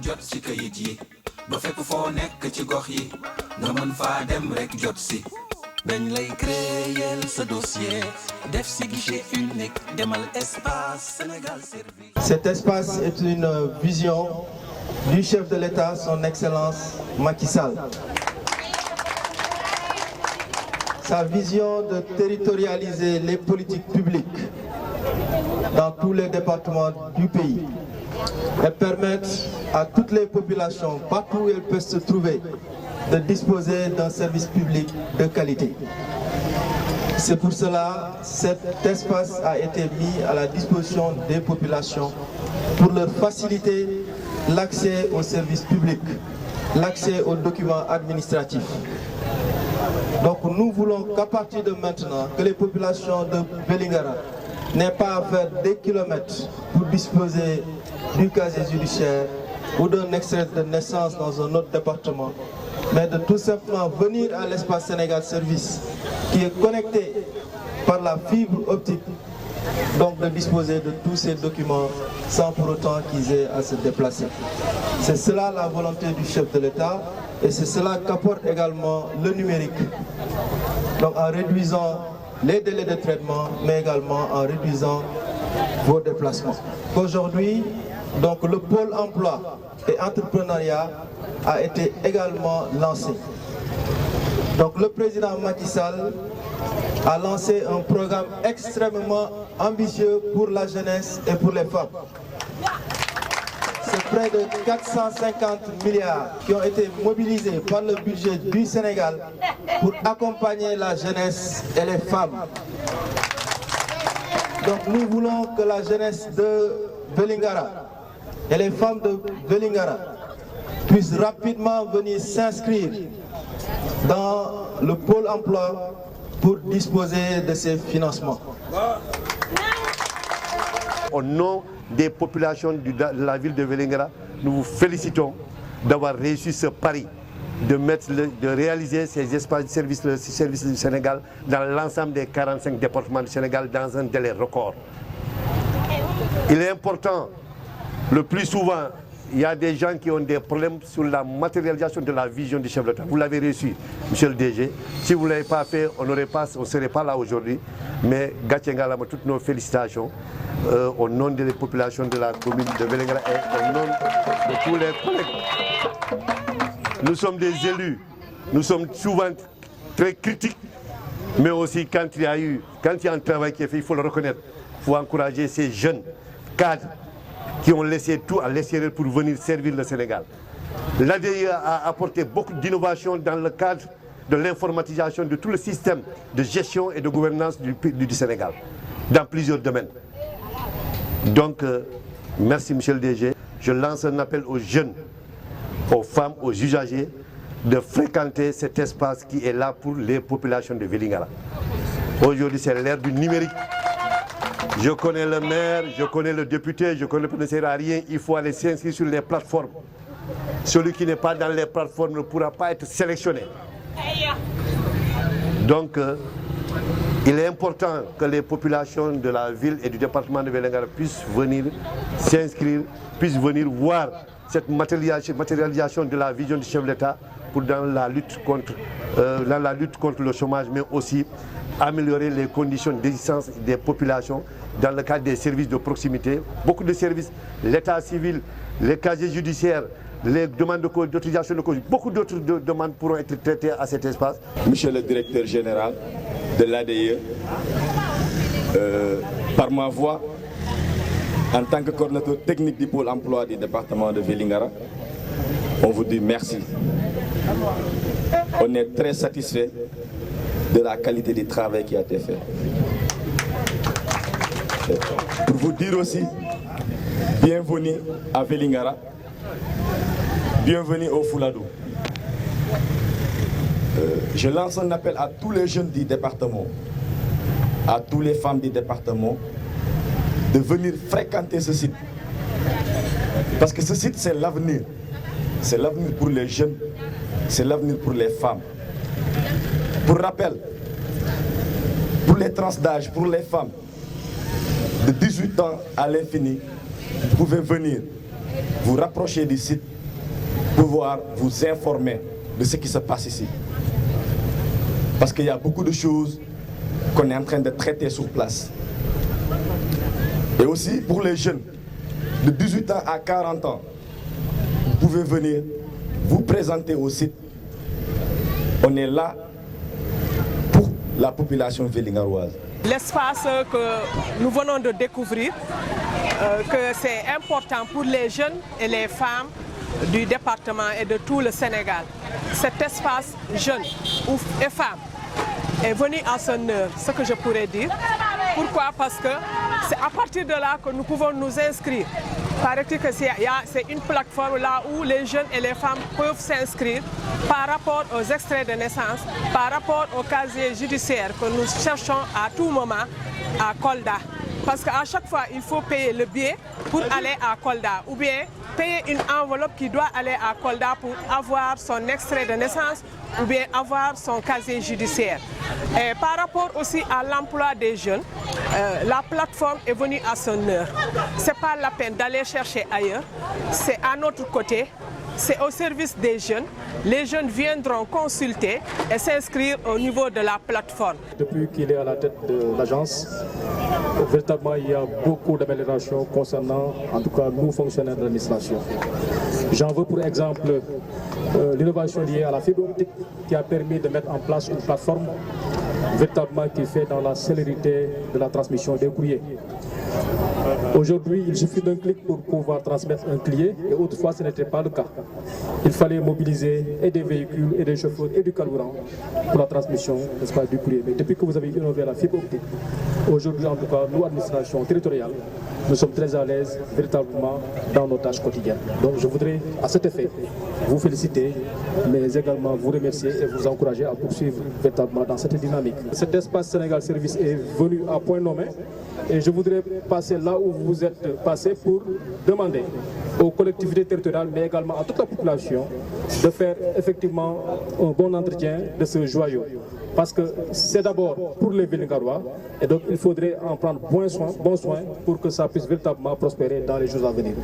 jot si kayit yi ba fekk foo nekk ci gox yi nga mën faa dem rek jot si dañ lay créer ce dossier def si guichet unique demal espace Sénégal service. Cet espace est une vision du chef de l'État, son Excellence Macky Sall. Sa vision de territorialiser les politiques publiques dans tous les départements du pays et permettre à toutes les populations, partout où elles peuvent se trouver, de disposer d'un service public de qualité. C'est pour cela que cet espace a été mis à la disposition des populations pour leur faciliter l'accès aux services publics, l'accès aux documents administratifs. Donc nous voulons qu'à partir de maintenant, que les populations de Vélingara n'aient pas à faire des kilomètres pour disposer du casier judiciaire ou d'un extrait de naissance dans un autre département, mais de tout simplement venir à l'espace Sénégal Service qui est connecté par la fibre optique, donc de disposer de tous ces documents sans pour autant qu'ils aient à se déplacer. C'est cela la volonté du chef de l'État et c'est cela qu'apporte également le numérique. Donc en réduisant les délais de traitement, mais également en réduisant vos déplacements. Aujourd'hui, donc le pôle emploi et entrepreneuriat a été également lancé. Donc le président Macky Sall a lancé un programme extrêmement ambitieux pour la jeunesse et pour les femmes. C'est près de 450 milliards qui ont été mobilisés par le budget du Sénégal pour accompagner la jeunesse et les femmes. Donc nous voulons que la jeunesse de Vélingara et les femmes de Vélingara puissent rapidement venir s'inscrire dans le pôle emploi pour disposer de ces financements. Au nom des populations de la ville de Vélingara, nous vous félicitons d'avoir réussi ce pari de réaliser ces espaces de service du Sénégal dans l'ensemble des 45 départements du Sénégal dans un délai record. Il est important, le plus souvent, il y a des gens qui ont des problèmes sur la matérialisation de la vision du chef de l'État. Vous l'avez réussi, monsieur le DG. Si vous ne l'avez pas fait, on ne serait pas là aujourd'hui. Mais Gatchengalama, toutes nos félicitations au nom des populations de la commune de Vélingara et au nom de tous les collègues. Nous sommes des élus, nous sommes souvent très critiques, mais aussi quand il y a un travail qui est fait, il faut le reconnaître. Il faut encourager ces jeunes cadres qui ont laissé tout à l'extérieur pour venir servir le Sénégal. L'ADIE a apporté beaucoup d'innovations dans le cadre de l'informatisation de tout le système de gestion et de gouvernance du Sénégal, dans plusieurs domaines. Donc, merci monsieur le DG. Je lance un appel aux jeunes, aux femmes, aux usagers, de fréquenter cet espace qui est là pour les populations de Vélingara. Aujourd'hui, c'est l'ère du numérique. Je connais le maire, je connais le député, je connais le président, à rien. Il faut aller s'inscrire sur les plateformes. Celui qui n'est pas dans les plateformes ne pourra pas être sélectionné. Donc, il est important que les populations de la ville et du département de Vélingara puissent venir s'inscrire, puissent venir voir cette matérialisation de la vision du chef de l'État dans la lutte contre le chômage, mais aussi améliorer les conditions d'existence des populations dans le cadre des services de proximité. Beaucoup de services, l'état civil, les casiers judiciaires, les demandes d'autorisation de cause, beaucoup d'autres demandes pourront être traitées à cet espace. Monsieur le directeur général de l'ADIE, par ma voix, en tant que coordinateur technique du pôle emploi du département de Vélingara, on vous dit merci. On est très satisfait de la qualité du travail qui a été fait. Pour vous dire aussi, bienvenue à Vélingara, bienvenue au Fouladou. Je lance un appel à tous les jeunes du département, à toutes les femmes du département, de venir fréquenter ce site. Parce que ce site, c'est l'avenir. C'est l'avenir pour les jeunes, c'est l'avenir pour les femmes. Pour rappel, pour les tranches d'âge, pour les femmes, de 18 ans à l'infini, vous pouvez venir vous rapprocher du site pouvoir vous informer de ce qui se passe ici. Parce qu'il y a beaucoup de choses qu'on est en train de traiter sur place. Et aussi pour les jeunes de 18 ans à 40 ans, vous pouvez venir vous présenter au site. On est là pour la population vélingaroise. L'espace que nous venons de découvrir, que c'est important pour les jeunes et les femmes du département et de tout le Sénégal. Cet espace jeunes et femmes est venu à son heure, ce que je pourrais dire. Pourquoi? Parce que c'est à partir de là que nous pouvons nous inscrire. Paraît-il que c'est une plateforme là où les jeunes et les femmes peuvent s'inscrire par rapport aux extraits de naissance, par rapport au casier judiciaire que nous cherchons à tout moment à Kolda. Parce qu'à chaque fois, il faut payer le billet pour aller à Kolda ou bien payer une enveloppe qui doit aller à Kolda pour avoir son extrait de naissance ou bien avoir son casier judiciaire. Et par rapport aussi à l'emploi des jeunes, la plateforme est venue à son heure. Ce n'est pas la peine d'aller chercher ailleurs, c'est à notre côté. C'est au service des jeunes. Les jeunes viendront consulter et s'inscrire au niveau de la plateforme. Depuis qu'il est à la tête de l'agence, véritablement il y a beaucoup d'améliorations concernant en tout cas nous fonctionnaires de l'administration. J'en veux pour exemple l'innovation liée à la fibre optique qui a permis de mettre en place une plateforme véritablement qui fait dans la célérité de la transmission des courriers. Aujourd'hui, il suffit d'un clic pour pouvoir transmettre un courrier et autrefois ce n'était pas le cas. Il fallait mobiliser et des véhicules et des chauffeurs et du carburant pour la transmission, n'est-ce pas, du courrier. Mais depuis que vous avez innové la fibre optique, aujourd'hui en tout cas, nous, administration territoriale, nous sommes très à l'aise véritablement dans nos tâches quotidiennes. Donc je voudrais à cet effet vous féliciter, mais également vous remercier et vous encourager à poursuivre véritablement dans cette dynamique. Cet espace Sénégal Service est venu à point nommé et je voudrais passer là où vous êtes passé pour demander aux collectivités territoriales, mais également à toute la population, de faire effectivement un bon entretien de ce joyau. Parce que c'est d'abord pour les Vélingarois et donc il faudrait en prendre bon soin pour que ça puisse véritablement prospérer dans les jours à venir.